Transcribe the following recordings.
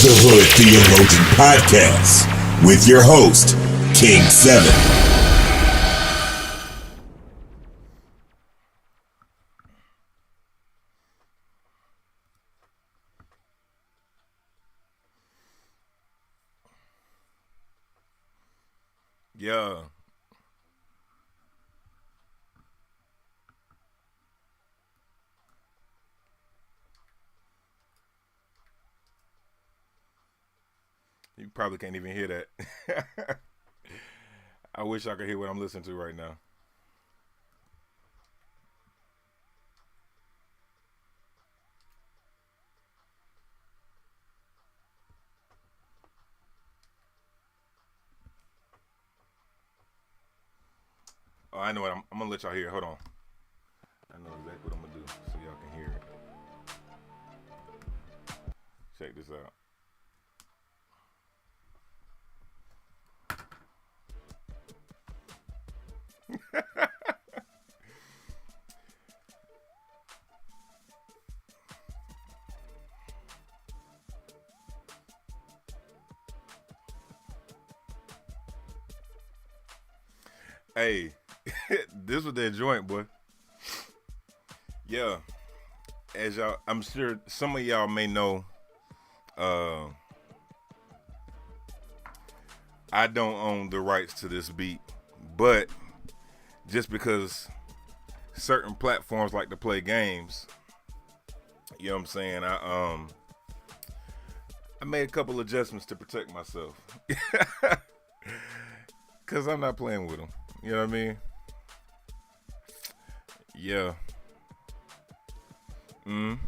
The Hood Theologian Podcast with your host, King 7. Yeah. You probably can't even hear that. I wish I could hear what I'm listening to right now. Oh, I know what I'm gonna let y'all hear. Hold on. I know exactly what I'm gonna do so y'all can hear it. Check this out. Hey, this was that joint, boy. Yeah, as y'all, I'm sure some of y'all may know. I don't own the rights to this beat, but just because certain platforms like to play games, you know what I'm saying? I made a couple adjustments to protect myself, cause I'm not playing with them. You know what I mean? Yeah. Mm.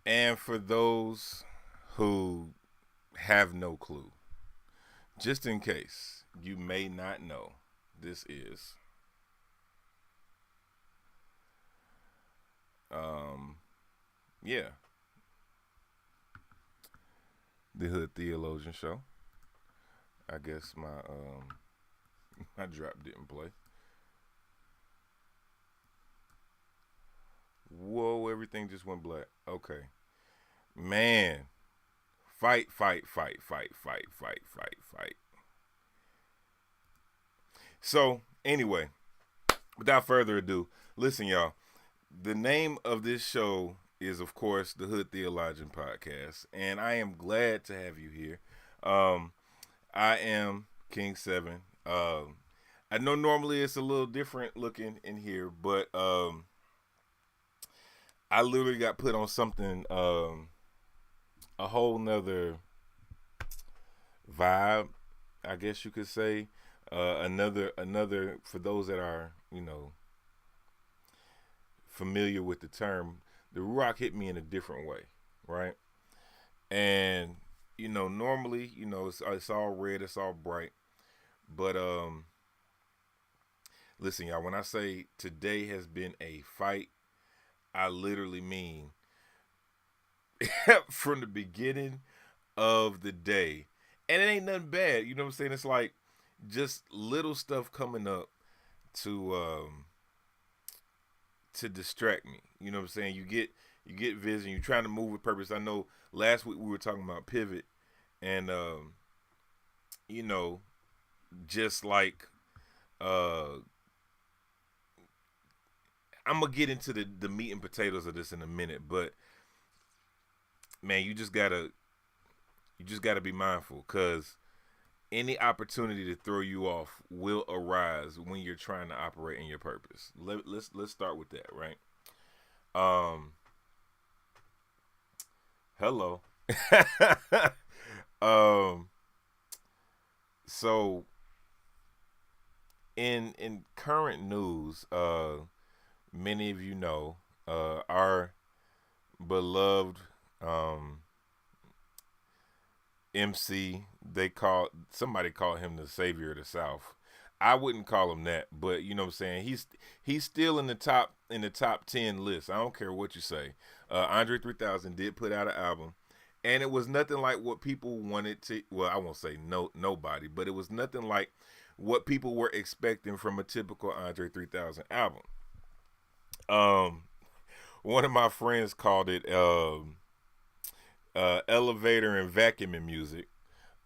And for those who have no clue, just in case you may not know, this is yeah, the Hood Theologian Show. I guess my my drop didn't play. Whoa, everything just went black. Okay. Man. Fight, fight, fight, fight, fight, fight, fight, fight. So, anyway, without further ado, listen, y'all. The name of this show is, of course, the Hood Theologian Podcast, and I am glad to have you here. I am King 7. I know normally it's a little different looking in here, but I literally got put on something, a whole nother vibe, I guess you could say. Another for those that are, familiar with the term, the rock hit me in a different way, right? And normally, it's all red, it's all bright, but listen, y'all, when I say today has been a fight, I literally mean from the beginning of the day. And it ain't nothing bad, you know what I'm saying? It's like just little stuff coming up to distract me. You know what I'm saying? You get vision, you're trying to move with purpose. I know last week we were talking about pivot and just like I'm gonna get into the meat and potatoes of this in a minute, but man, you just gotta be mindful, because any opportunity to throw you off will arise when you're trying to operate in your purpose. Let's start with that, right? Hello. So in current news, many of you know, our beloved MC, somebody called him the savior of the South. I wouldn't call him that, but you know what I'm saying. He's still in the top 10 list. I don't care what you say. Andre 3000 did put out an album, and it was nothing like what people wanted to. Well, I won't say nobody, but it was nothing like what people were expecting from a typical Andre 3000 album. One of my friends called it elevator and vacuuming music,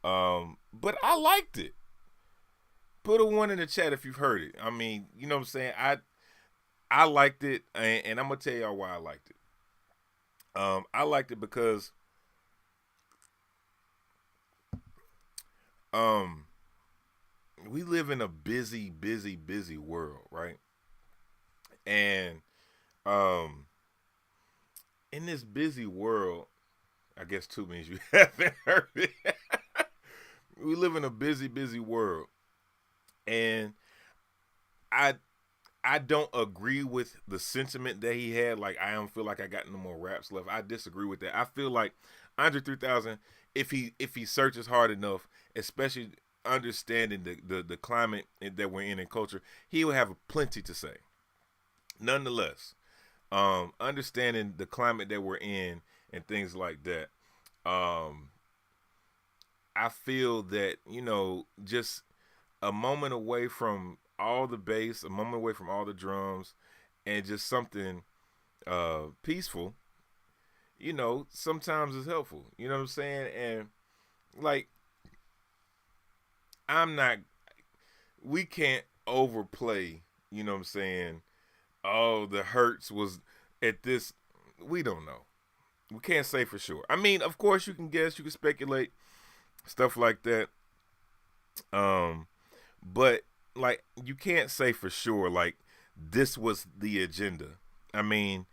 but I liked it. Put a one in the chat if you've heard it. I mean, you know what I'm saying? I liked it, and I'm gonna tell y'all why I liked it. I liked it because we live in a busy, busy, busy world, right? And in this busy world, I guess two means you haven't heard it. We live in a busy, busy world, and I I don't agree with the sentiment that he had. Like, I don't feel like I got no more raps left. I disagree with that. I feel like Andre 3000, if he searches hard enough, especially understanding the climate that we're in culture, he will have plenty to say. Nonetheless, understanding the climate that we're in and things like that, I feel that, just a moment away from all the bass, a moment away from all the drums, and just something peaceful, sometimes is helpful. You know what I'm saying? And like, we can't overplay, you know what I'm saying? Oh, the Hertz was at this. We don't know. We can't say for sure. I mean, of course you can guess, you can speculate, stuff like that. But like, you can't say for sure like this was the agenda. I mean,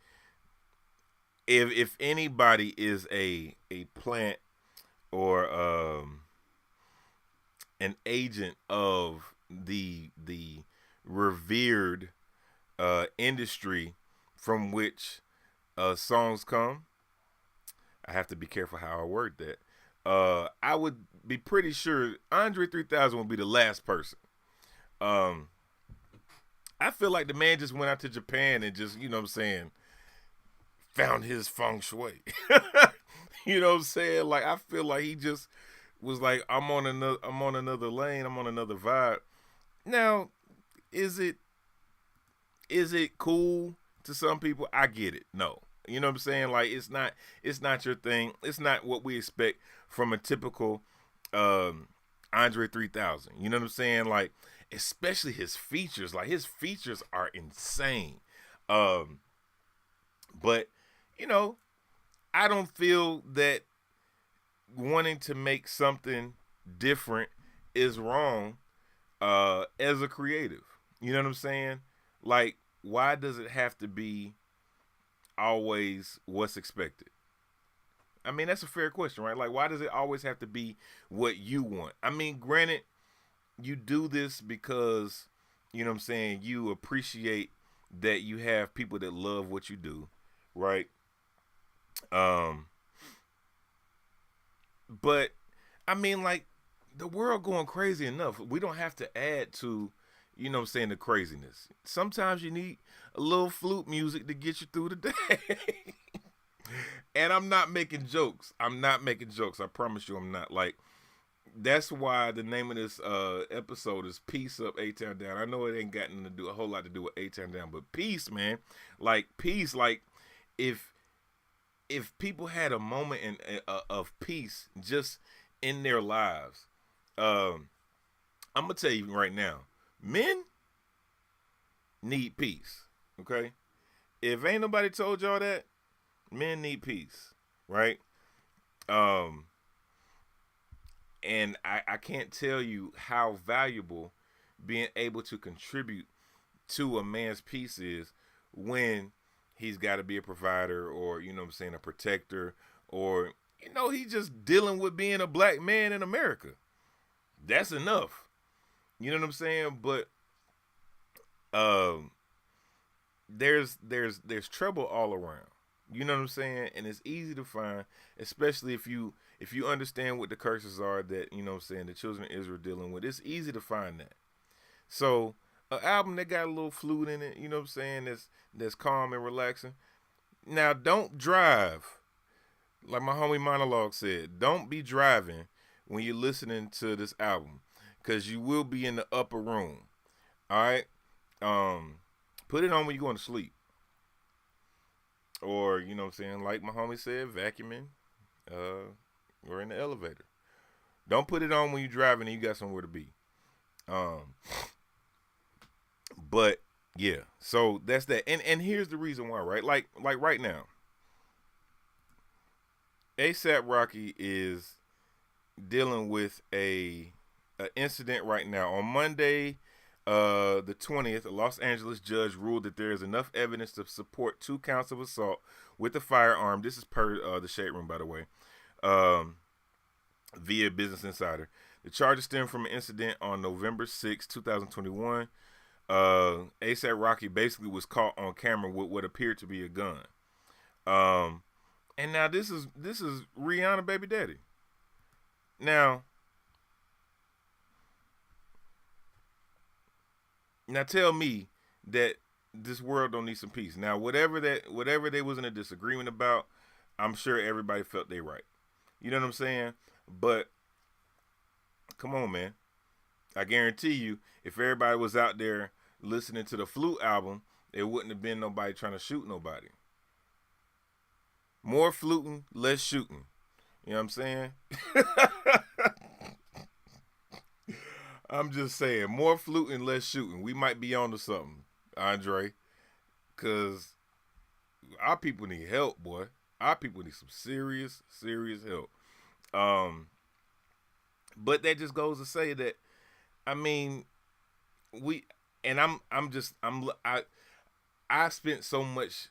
if anybody is a plant or an agent of the revered industry from which songs come, I have to be careful how I word that. I would be pretty sure Andre 3000 would be the last person. I feel like the man just went out to Japan and just, you know what I'm saying, found his feng shui. You know what I'm saying? Like, I feel like he just was like, I'm on another lane, I'm on another vibe. Now, is it cool to some people? I get it. No. You know what I'm saying? Like, it's not your thing. It's not what we expect from a typical Andre 3000. You know what I'm saying? Like, especially his features. Like, his features are insane. But, I don't feel that wanting to make something different is wrong as a creative. You know what I'm saying? Like, why does it have to be always what's expected? I mean, that's a fair question, right? Like, why does it always have to be what you want? I mean, granted, you do this because, you know what I'm saying, you appreciate that you have people that love what you do, right? But I mean, like, the world going crazy enough. We don't have to add to, you know what I'm saying, the craziness. Sometimes you need a little flute music to get you through the day. And I'm not making jokes. I promise you I'm not. Like, that's why the name of this episode is Peace Up, A-Town Down. I know it ain't got a whole lot to do with A-Town Down, but peace, man. Like, peace. Like, if people had a moment of peace just in their lives, I'm gonna tell you right now, men need peace. Okay, if ain't nobody told y'all that, men need peace, right? And I can't tell you how valuable being able to contribute to a man's peace is when he's got to be a provider, or, you know what I'm saying, a protector, or, he's just dealing with being a black man in America. That's enough. You know what I'm saying? But there's trouble all around. You know what I'm saying? And it's easy to find, especially if you understand what the curses are that, you know what I'm saying, the children of Israel are dealing with. It's easy to find that. So an album that got a little flute in it, you know what I'm saying, that's calm and relaxing. Now don't drive. Like my homie Monologue said, don't be driving when you're listening to this album. Cause you will be in the upper room. Alright? Put it on when you're going to sleep. Or, you know what I'm saying, like my homie said, vacuuming, or in the elevator. Don't put it on when you're driving and you got somewhere to be. But yeah, so that's that. And here's the reason why, right? Like right now, ASAP Rocky is dealing with a incident right now. On Monday, the 20th, a Los Angeles judge ruled that there is enough evidence to support 2 counts of assault with a firearm. This is per the Shade Room, by the way, via Business Insider. The charges stem from an incident on November 6, 2021. ASAP Rocky basically was caught on camera with what appeared to be a gun. And now this is Rihanna baby daddy. Now tell me that this world don't need some peace. Now whatever they was in a disagreement about, I'm sure everybody felt they right. You know what I'm saying? But come on, man. I guarantee you, if everybody was out there listening to the Flute album, there wouldn't have been nobody trying to shoot nobody. More fluting, less shooting. You know what I'm saying? I'm just saying, more fluting, less shooting. We might be on to something, Andre. Because our people need help, boy. Our people need some serious, serious help. But that just goes to say that, I mean, I spent so much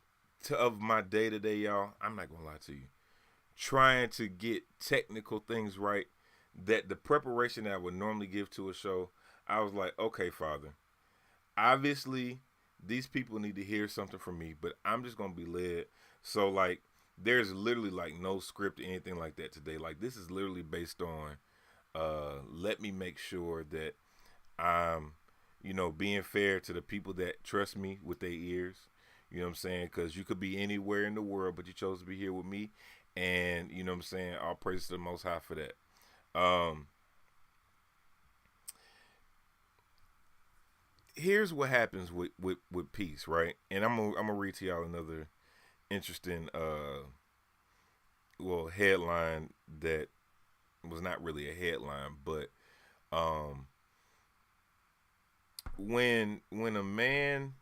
of my day to day, y'all. I'm not gonna lie to you, trying to get technical things right, that the preparation that I would normally give to a show, I was like, okay, Father, obviously these people need to hear something from me, but I'm just gonna be led. So like, there's literally like no script or anything like that today. Like, this is literally based on let me make sure that I'm, being fair to the people that trust me with their ears. You know what I'm saying? Because you could be anywhere in the world, but you chose to be here with me. And, you know what I'm saying? All praise to the Most High for that. Here's what happens with peace, right? And I'm gonna read to y'all another interesting headline that was not really a headline, but when a man,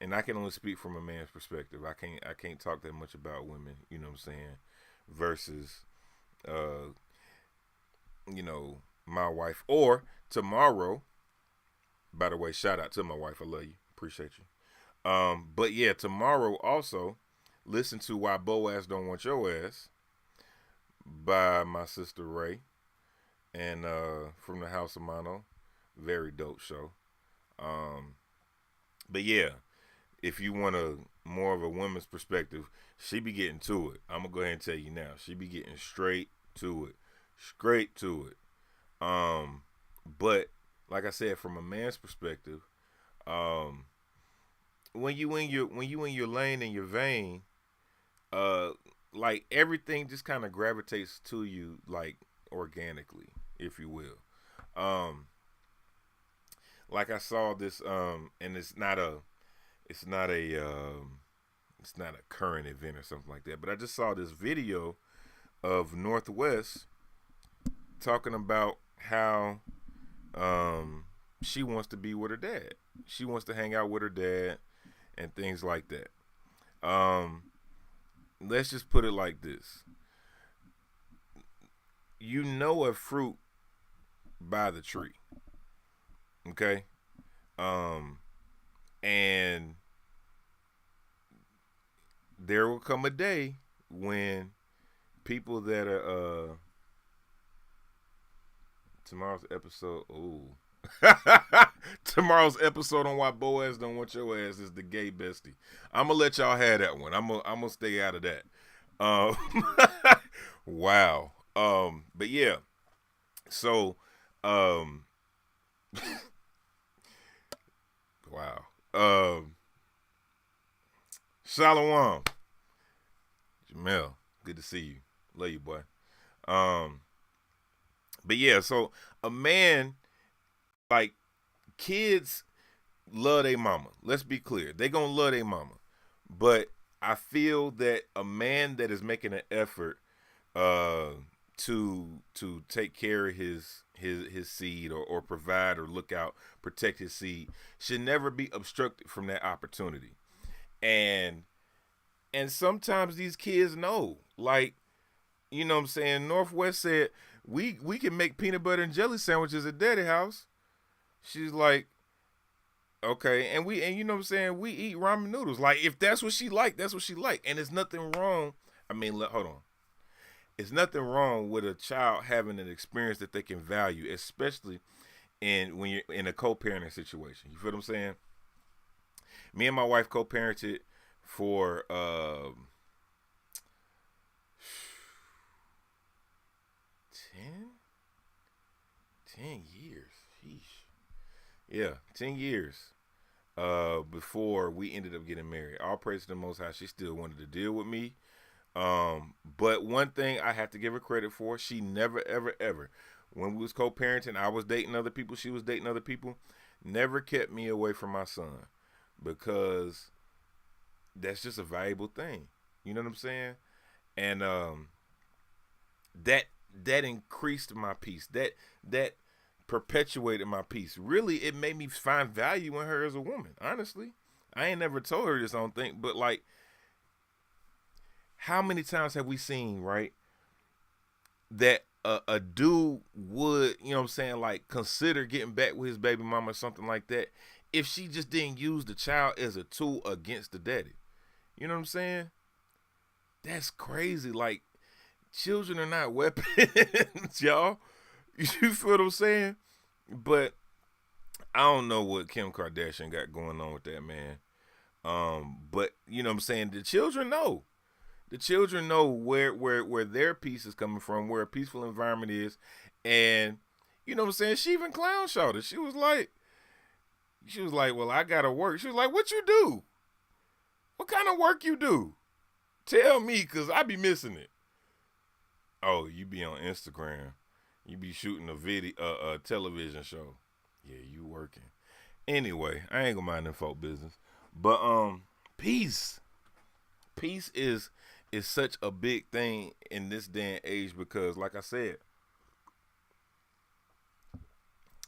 and I can only speak from a man's perspective. I can't talk that much about women, you know what I'm saying, versus my wife, or tomorrow. By the way, shout out to my wife. I love you. Appreciate you. But yeah, tomorrow also, listen to Why Boaz Don't Want Your Ass by my sister Ray, and from the House of Mono. Very dope show. But yeah, if you want more of a woman's perspective, she be getting to it. I'm gonna go ahead and tell you now. She be getting straight to it. But like I said, from a man's perspective, when you in your lane and your vein, like everything just kind of gravitates to you, like organically, if you will. Like I saw this, and it's not a current event or something like that, but I just saw this video of Northwest talking about how she wants to be with her dad. She wants to hang out with her dad and things like that. Let's just put it like this. You know a fruit by the tree. Okay? And there will come a day when people that are tomorrow's episode, tomorrow's episode on Why Boaz Don't Want Your Ass is the gay bestie. I'm gonna let y'all have that one. I'm gonna stay out of that. Wow. But yeah. So Shalom. Jamel, good to see you. Love you, boy. But yeah, so a man, like, kids love their mama. Let's be clear. They gonna love their mama. But I feel that a man that is making an effort to take care of his seed, or provide or look out, protect his seed, should never be obstructed from that opportunity. And sometimes these kids know, like, you know what I'm saying, Northwest said, we can make peanut butter and jelly sandwiches at Daddy house. She's like, okay, and you know what I'm saying, we eat ramen noodles. Like, if that's what she like, that's what she like. And there's nothing wrong. I mean, hold on. It's nothing wrong with a child having an experience that they can value, especially when you're in a co-parenting situation. You feel what I'm saying? Me and my wife co-parented for 10 years. Sheesh. Yeah, 10 years before we ended up getting married. All praise to the Most High. She still wanted to deal with me. But one thing I have to give her credit for, she never, ever, ever, when we was co-parenting, I was dating other people, she was dating other people, never kept me away from my son, because that's just a valuable thing. You know what I'm saying? And that increased my peace. That perpetuated my peace. Really, it made me find value in her as a woman. Honestly, I ain't never told her this, I don't think, but like, how many times have we seen, right, that a dude would, you know what I'm saying, like, consider getting back with his baby mama or something like that if she just didn't use the child as a tool against the daddy? You know what I'm saying? That's crazy. Like, children are not weapons, y'all. You feel what I'm saying? But I don't know what Kim Kardashian got going on with that, man. But you know what I'm saying? The children know. The children know where their peace is coming from, where a peaceful environment is. And you know what I'm saying? She even clown shouted. She was like, well, I gotta work. She was like, what you do? What kind of work you do? Tell me, cause I be missing it. Oh, you be on Instagram. You be shooting a television show. Yeah, you working. Anyway, I ain't gonna mind them folk business. But peace. Peace is such a big thing in this day and age, because like I said,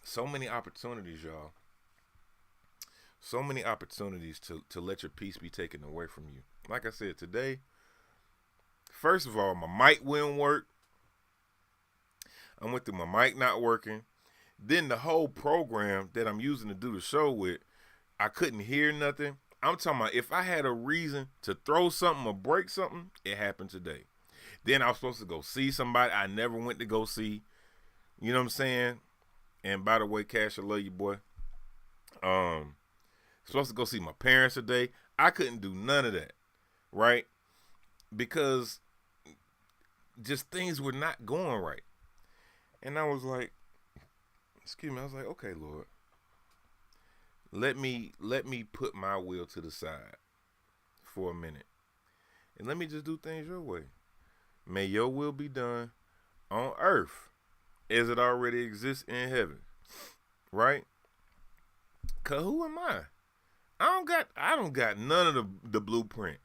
so many opportunities, y'all. So many opportunities to let your peace be taken away from you. Like I said, today, first of all, my mic wouldn't work. I went through my mic not working. Then the whole program that I'm using to do the show with, I couldn't hear nothing. I'm talking about, if I had a reason to throw something or break something, it happened today. Then I was supposed to go see somebody I never went to go see. You know what I'm saying? And by the way, Cash, I love you, boy. Supposed to go see my parents today. I couldn't do none of that, right? Because just things were not going right. And I was like, excuse me, I was like, okay, Lord, let me put my will to the side for a minute. And let me just do things your way. May your will be done on earth as it already exists in heaven. Right? Cause who am I? I don't got none of the blueprint.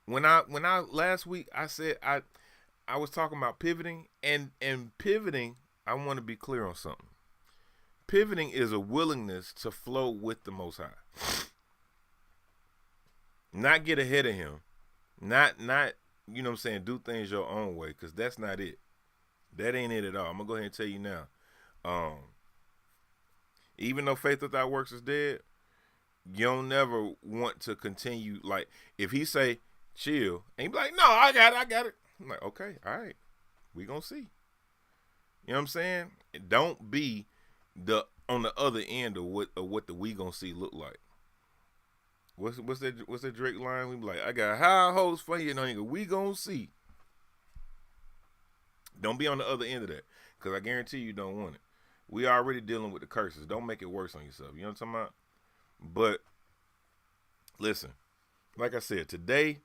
When I last week I said I was talking about pivoting, and pivoting, I want to be clear on something. Pivoting is a willingness to flow with the Most High. Not get ahead of him. Not you know what I'm saying, do things your own way, because that's not it. That ain't it at all. I'm gonna go ahead and tell you now. Even though faith without works is dead, you don't never want to continue. Like, if he say chill, and you be like, no, I got it. I'm like, okay, all right, we gonna see. You know what I'm saying? Don't be on the other end of what the we gonna see look like. What's that Drake line? We be like, I got high hopes for you, nigga. We gonna see. Don't be on the other end of that, because I guarantee you don't want it. We already dealing with the curses. Don't make it worse on yourself. You know what I'm talking about? But Listen, like I said, today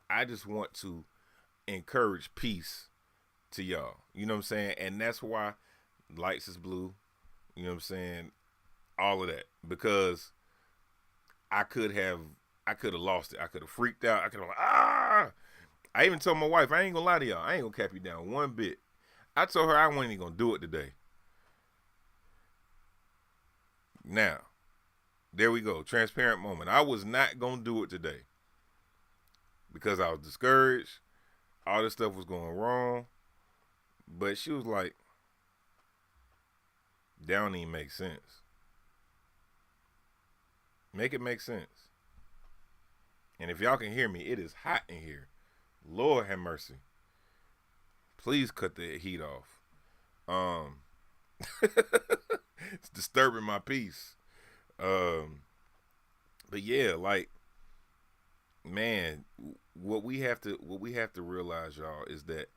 I just want to encourage peace to y'all. You know what I'm saying? And that's why lights is blue. You know what I'm saying? All of that. Because I could have lost it. I could have freaked out. I could have I even told my wife, I ain't gonna lie to y'all. I ain't gonna cap you down one bit. I told her I wasn't even gonna do it today. Now, there we go. Transparent moment. I was not gonna do it today. Because I was discouraged. All this stuff was going wrong. But she was like, that don't even make sense. Make it make sense. And if y'all can hear me, it is hot in here. Lord have mercy. Please cut the heat off. It's disturbing my peace. But yeah, like, man, what we have to realize, y'all, is that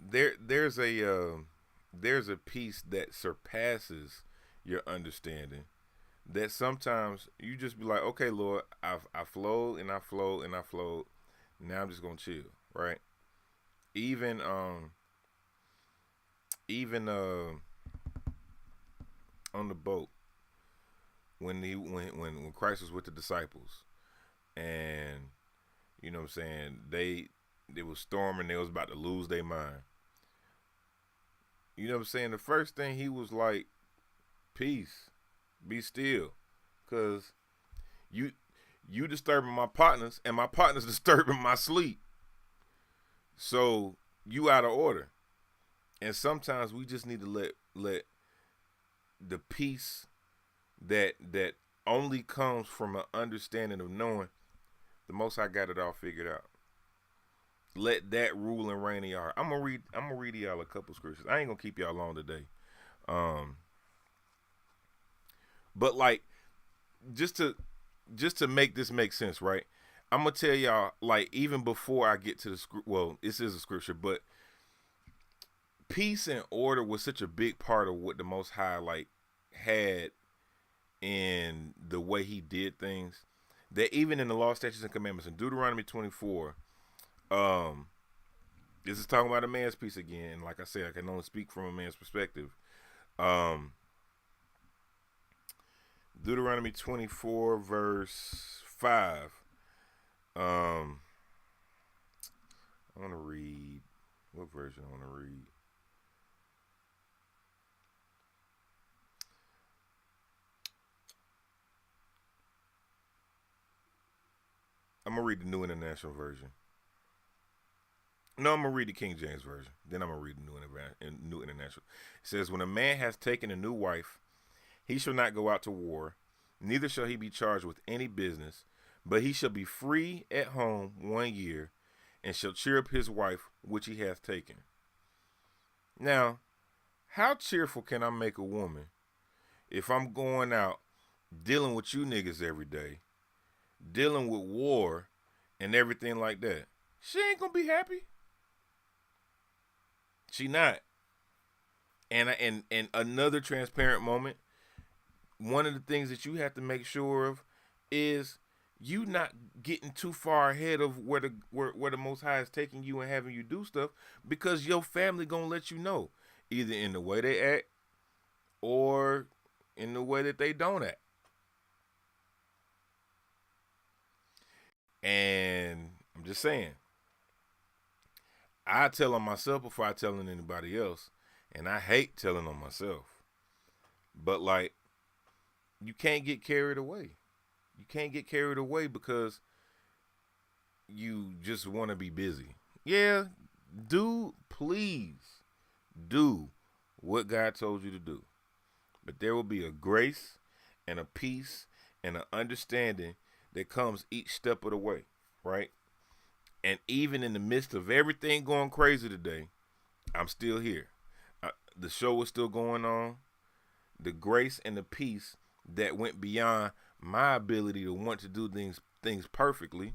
there's a peace that surpasses your understanding, that sometimes you just be like, okay, Lord, I flowed and I flowed and I flowed. Now I'm just gonna chill, right? Even on the boat, when Christ was with the disciples, and you know what I'm saying, it was storming, they was about to lose their mind. You know what I'm saying? The first thing he was like, peace, be still, cause you disturbing my partners, and my partners disturbing my sleep. So you out of order. And sometimes we just need to let the peace that only comes from an understanding of knowing the Most High got it all figured out. Let that rule and reign in y'all heart. I'm gonna read y'all a couple scriptures. I ain't gonna keep y'all long today. But like, just to make this make sense, right? I'm gonna tell y'all, like, even before I get to the script. Well, this is a scripture, but peace and order was such a big part of what the Most High like had in the way He did things, that even in the law, statutes, and commandments in Deuteronomy 24, this is talking about a man's peace again. Like I said, I can only speak from a man's perspective. Deuteronomy 24 verse 5. I want to read, what version I want to read? I'm going to read the New International Version. No, I'm going to read the King James Version. Then I'm going to read the New International. It says, when a man has taken a new wife, he shall not go out to war, neither shall he be charged with any business, but he shall be free at home 1 year, and shall cheer up his wife which he hath taken. Now, how cheerful can I make a woman if I'm going out dealing with you niggas every day, dealing with war and everything like that? She ain't gonna be happy. She not. And another transparent moment, one of the things that you have to make sure of is you not getting too far ahead of where the Most High is taking you and having you do stuff, because your family gonna let you know, either in the way they act or in the way that they don't act. And I'm just saying, I tell on myself before I tell on anybody else, and I hate telling on myself. But like, you can't get carried away. You can't get carried away because you just want to be busy. Yeah, please do what God told you to do. But there will be a grace and a peace and an understanding that comes each step of the way, right? And even in the midst of everything going crazy today, I'm still here. The show is still going on. The grace and the peace that went beyond my ability to want to do things perfectly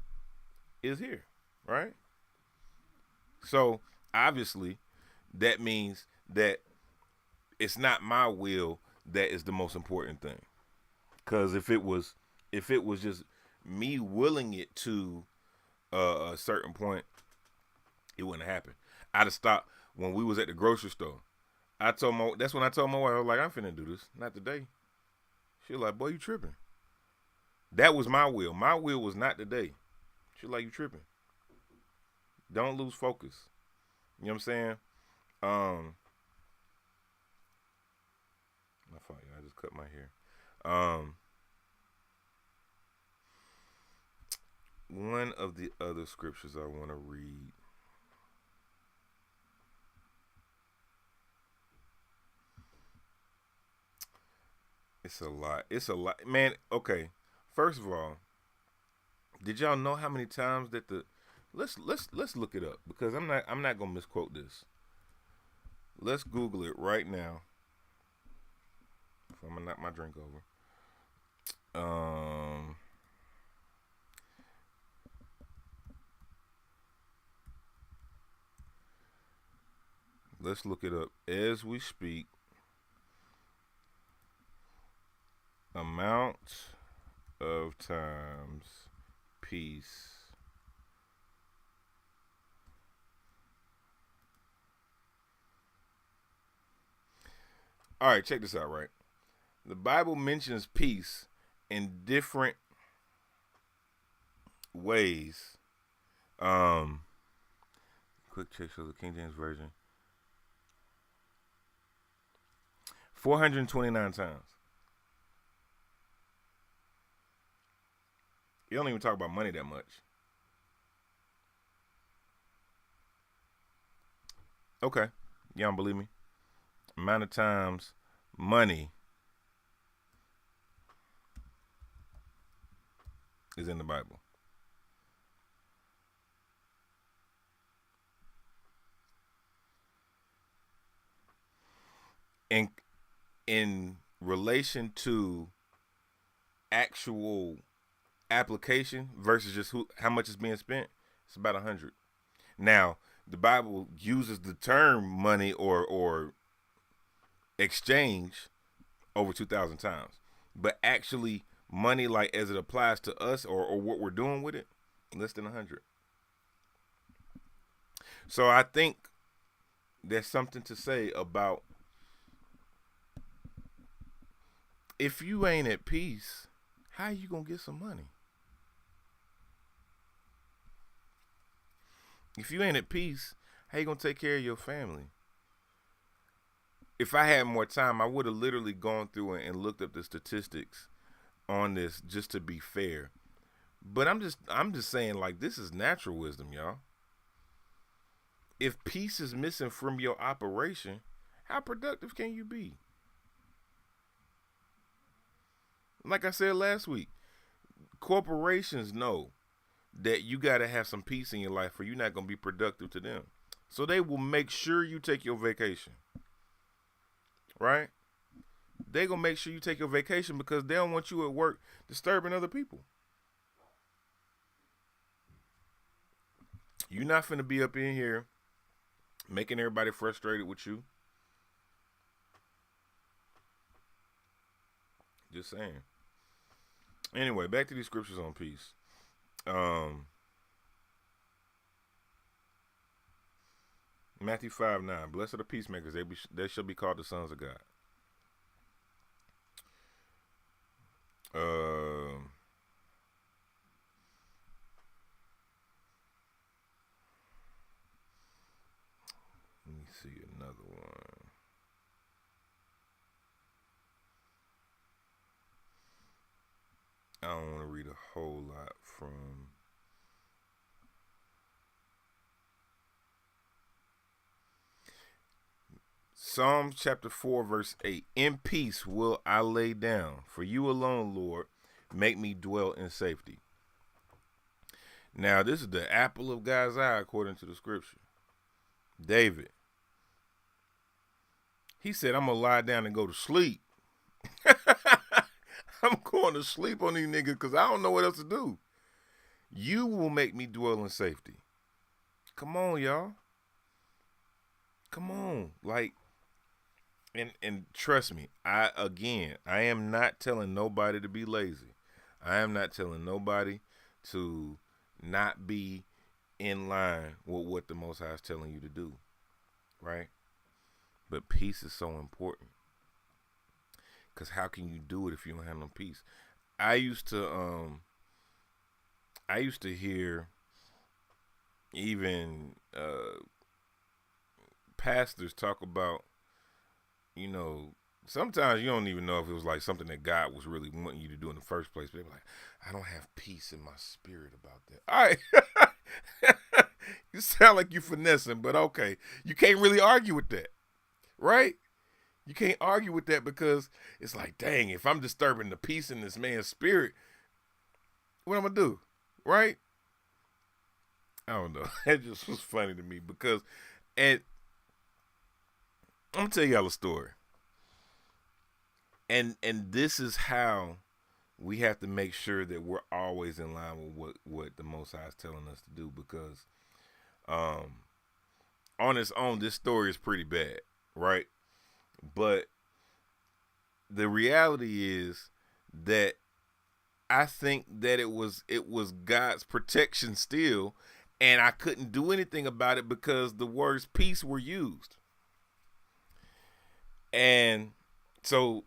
is here, right? So obviously that means that it's not my will that is the most important thing. Because if it was just me willing it to a certain point, it wouldn't happen. I'd have stopped when we was at the grocery store. That's when I told my wife, I was like, I'm finna do this. Not today. She was like, boy, you tripping. That was my will. My will was not today. She was like, you tripping. Don't lose focus. You know what I'm saying? My fault, I just cut my hair. One of the other scriptures I want to read. It's a lot. It's a lot, man. Okay, first of all, did y'all know how many times that the let's look it up because I'm not gonna misquote this. Let's Google it right now. I'm gonna knock my drink over. Let's look it up as we speak. Amount of times peace all right, check this out, right? The Bible mentions peace in different ways. Quick check shows the King James Version. 429 times. You don't even talk about money that much. Okay. You don't believe me? Amount of times money is in the Bible. And in relation to actual application versus just how much is being spent, it's about 100. Now, the Bible uses the term money or exchange over 2,000 times, but actually money, like as it applies to us or what we're doing with it, less than 100. So I think there's something to say about if you ain't at peace, how you gonna get some money? If you ain't at peace, how you gonna take care of your family? If I had more time, I would have literally gone through and looked up the statistics on this just to be fair. But I'm just saying, like, this is natural wisdom, y'all. If peace is missing from your operation, how productive can you be? Like I said last week, corporations know that you got to have some peace in your life or you're not going to be productive to them. So they will make sure you take your vacation. Right? They're going to make sure you take your vacation because they don't want you at work disturbing other people. You're not finna be up in here making everybody frustrated with you. Just saying. Anyway, back to these scriptures on peace. Matthew 5:9. Blessed are the peacemakers; they shall be called the sons of God. Let me see another one. I don't want to read a whole lot from Psalms chapter 4, verse 8. In peace will I lay down. For you alone, Lord, make me dwell in safety. Now, this is the apple of God's eye according to the scripture. David. He said, I'm going to lie down and go to sleep. I'm going to sleep on these niggas because I don't know what else to do. You will make me dwell in safety. Come on, y'all. Come on. Like, and trust me, I am not telling nobody to be lazy. I am not telling nobody to not be in line with what the Most High is telling you to do, right? But peace is so important, because how can you do it if you don't have no peace? I used to hear even pastors talk about, you know, sometimes you don't even know if it was like something that God was really wanting you to do in the first place. But they're like, I don't have peace in my spirit about that. All right. You sound like you finessing, but okay. You can't really argue with that, right? You can't argue with that, because it's like, dang, if I'm disturbing the peace in this man's spirit, what am I gonna do, right? I don't know. That just was funny to me, because, and I'm gonna tell y'all a story. And this is how we have to make sure that we're always in line with what the Most High is telling us to do, because on its own, this story is pretty bad, right? But the reality is that I think that it was God's protection still, and I couldn't do anything about it because the words peace were used. And so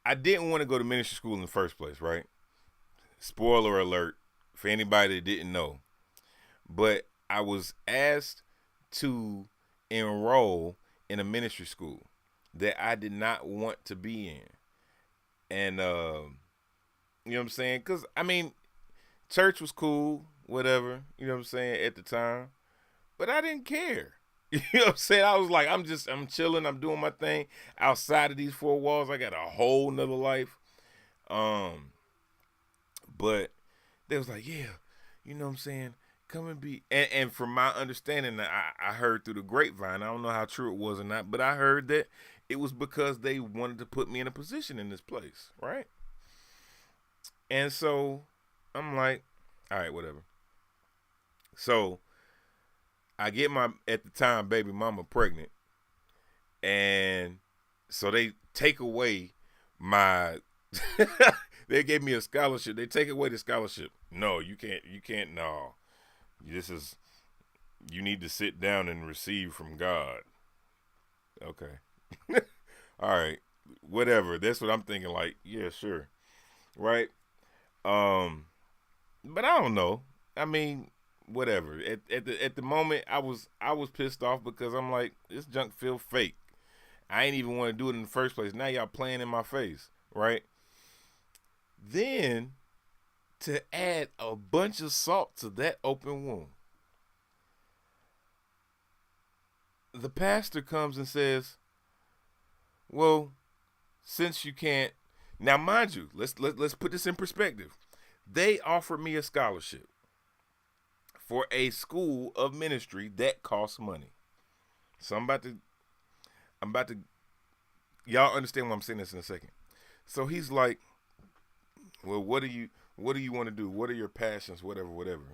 I didn't want to go to ministry school in the first place, right? Spoiler alert for anybody that didn't know. But I was asked to enroll in a ministry school that I did not want to be in. And, you know what I'm saying? Because, I mean, church was cool, whatever, you know what I'm saying, at the time. But I didn't care. You know what I'm saying? I was like, I'm chilling, I'm doing my thing. Outside of these four walls, I got a whole nother life. But they was like, yeah, you know what I'm saying? Come and be. And from my understanding, I heard through the grapevine, I don't know how true it was or not, but I heard that it was because they wanted to put me in a position in this place, right? And so I'm like, all right, whatever. So I get my, at the time, baby mama pregnant. And so they take away my, they gave me a scholarship. They take away the scholarship. No, you can't, no. You need to sit down and receive from God. Okay. All right. Whatever. That's what I'm thinking, like, yeah, sure. Right? But I don't know. I mean, whatever. At the moment, I was pissed off, because I'm like, this junk feel fake. I ain't even want to do it in the first place. Now y'all playing in my face, right? Then to add a bunch of salt to that open wound, the pastor comes and says, well, since you can't, now mind you, let's put this in perspective. They offered me a scholarship for a school of ministry that costs money. So I'm about to, y'all understand what I'm saying this in a second. So he's like, well, what do you want to do? What are your passions? Whatever.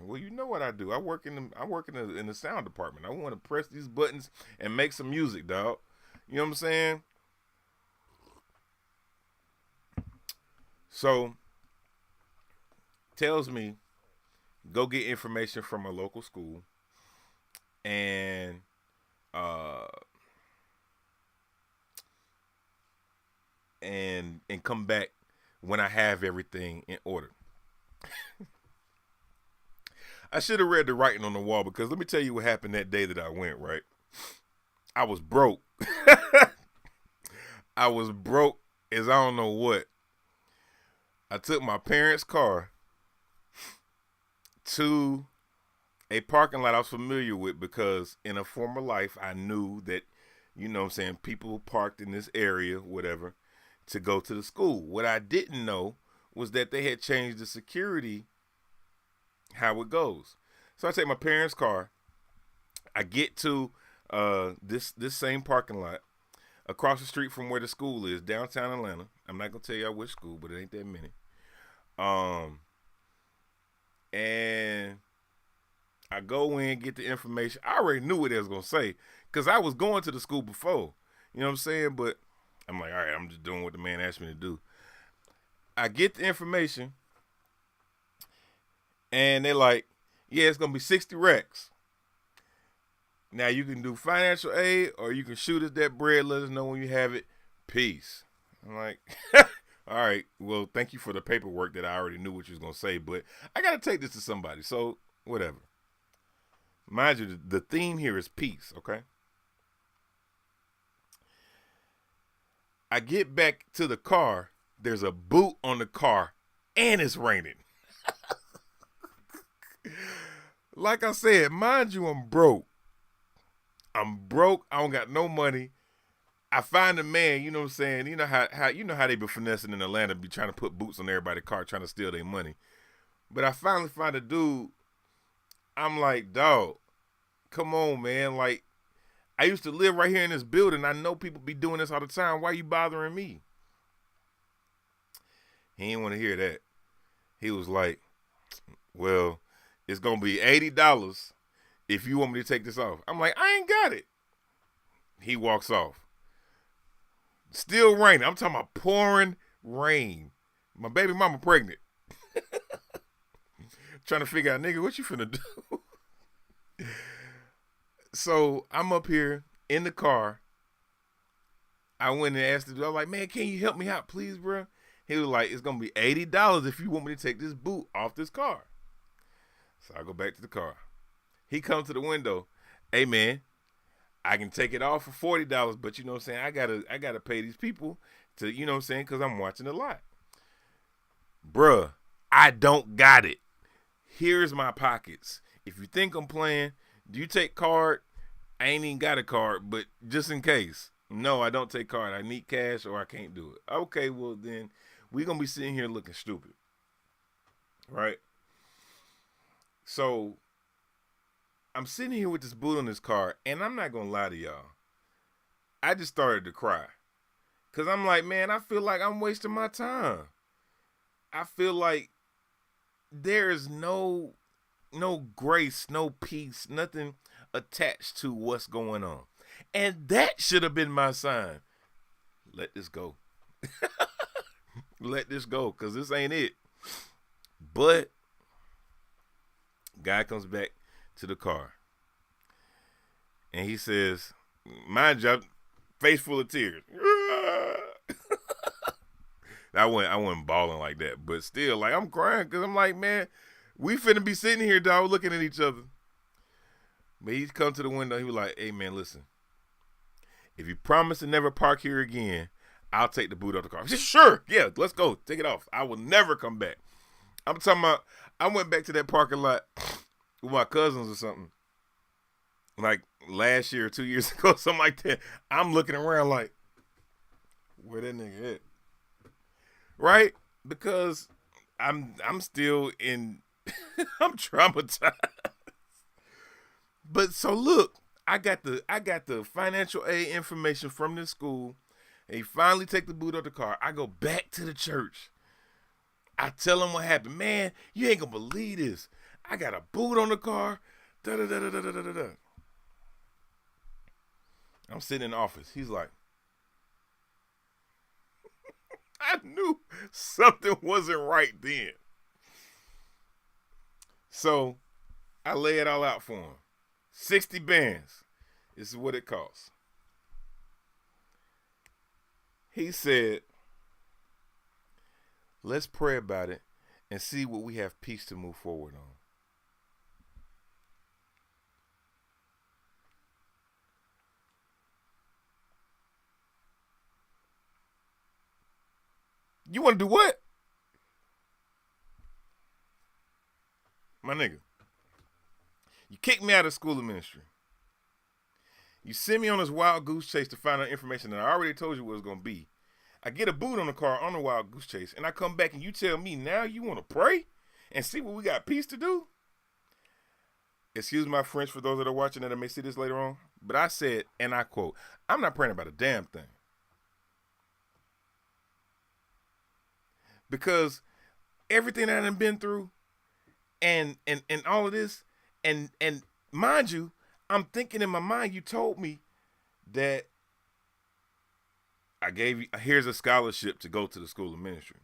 Well, you know what I do. I work in the sound department. I want to press these buttons and make some music, dog. You know what I'm saying? So tells me, go get information from a local school, and come back when I have everything in order. I should have read the writing on the wall, because let me tell you what happened that day that I went, right? I was broke. I was broke as I don't know what. I took my parents' car to a parking lot I was familiar with, because in a former life I knew that, you know what I'm saying, people parked in this area, whatever, to go to the school. What I didn't know was that they had changed the security, how it goes. So I take my parents' car. I get to this same parking lot across the street from where the school is, downtown Atlanta. I'm not gonna tell y'all which school, but it ain't that many. And I go in, get the information. I already knew what they was gonna say, because I was going to the school before. You know what I'm saying? But I'm like, all right, I'm just doing what the man asked me to do. I get the information, and they're like, yeah, it's going to be 60 racks. Now, you can do financial aid, or you can shoot us that bread, let us know when you have it. Peace. I'm like, all right, well, thank you for the paperwork that I already knew what you was going to say, but I got to take this to somebody, so whatever. Mind you, the theme here is peace, okay? I get back to the car, there's a boot on the car, and it's raining. Like I said, mind you, I'm broke. I don't got no money. I find a man, you know what I'm saying? You know how they be finessing in Atlanta, be trying to put boots on everybody's car, trying to steal their money. But I finally find a dude. I'm like, dog, come on, man. Like, I used to live right here in this building. I know people be doing this all the time. Why you bothering me? He didn't want to hear that. He was like, well, it's going to be $80 if you want me to take this off. I'm like, I ain't got it. He walks off. Still raining. I'm talking about pouring rain. My baby mama pregnant. Trying to figure out, nigga, what you finna do? So I'm up here in the car. I went and asked the dude, I was like, man, can you help me out, please, bro? He was like, it's going to be $80 if you want me to take this boot off this car. So I go back to the car. He comes to the window. Hey, man, I can take it off for $40, but you know what I'm saying? I gotta pay these people to, you know what I'm saying, because I'm watching a lot. Bruh, I don't got it. Here's my pockets. If you think I'm playing, do you take card? I ain't even got a card, but just in case. No, I don't take card. I need cash or I can't do it. Okay, well then we gonna be sitting here looking stupid. Right? So I'm sitting here with this boot on this car, and I'm not gonna lie to y'all. I just started to cry. Cause I'm like, man, I feel like I'm wasting my time. I feel like there is no grace, no peace, nothing attached to what's going on. And that should have been my sign. Let this go. Let this go, because this ain't it. But guy comes back to the car. And he says, mind you, face full of tears. I wasn't bawling like that, but still, like, I'm crying because I'm like, man, we finna be sitting here, dog, looking at each other. But he come to the window. He was like, hey, man, listen. If you promise to never park here again, I'll take the boot off the car. I said, sure, yeah, let's go. Take it off. I will never come back. I'm talking about, I went back to that parking lot with my cousins or something. Like last year or 2 years ago, something like that. I'm looking around like, where that nigga at? Right? Because I'm still in, I'm traumatized. But so look, I got the financial aid information from this school. And he finally take the boot of the car. I go back to the church. I tell him what happened. Man, you ain't gonna believe this. I got a boot on the car. Da da da da da da da da. I'm sitting in the office. He's like, I knew something wasn't right then. So I lay it all out for him. 60 bands. This is what it costs. He said, let's pray about it and see what we have peace to move forward on. You want to do what? My nigga, you kicked me out of school of ministry. You sent me on this wild goose chase to find out information that I already told you what it was going to be. I get a boot on the car on the wild goose chase, and I come back and you tell me now you want to pray and see what we got peace to do? Excuse my French for those that are watching that may see this later on, but I said, and I quote, I'm not praying about a damn thing. Because everything that I've been through and all of this, and mind you, I'm thinking in my mind, you told me that I gave you, here's a scholarship to go to the school of ministry.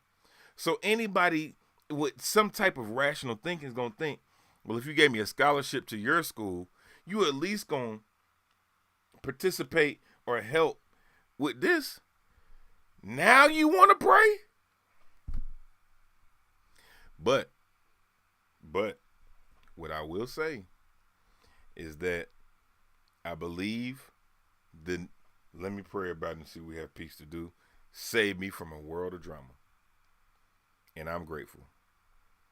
So anybody with some type of rational thinking is going to think, well, if you gave me a scholarship to your school, you at least going to participate or help with this. Now you want to pray? But what I will say is that I believe let me pray about it and see what we have peace to do. Save me from a world of drama. And I'm grateful.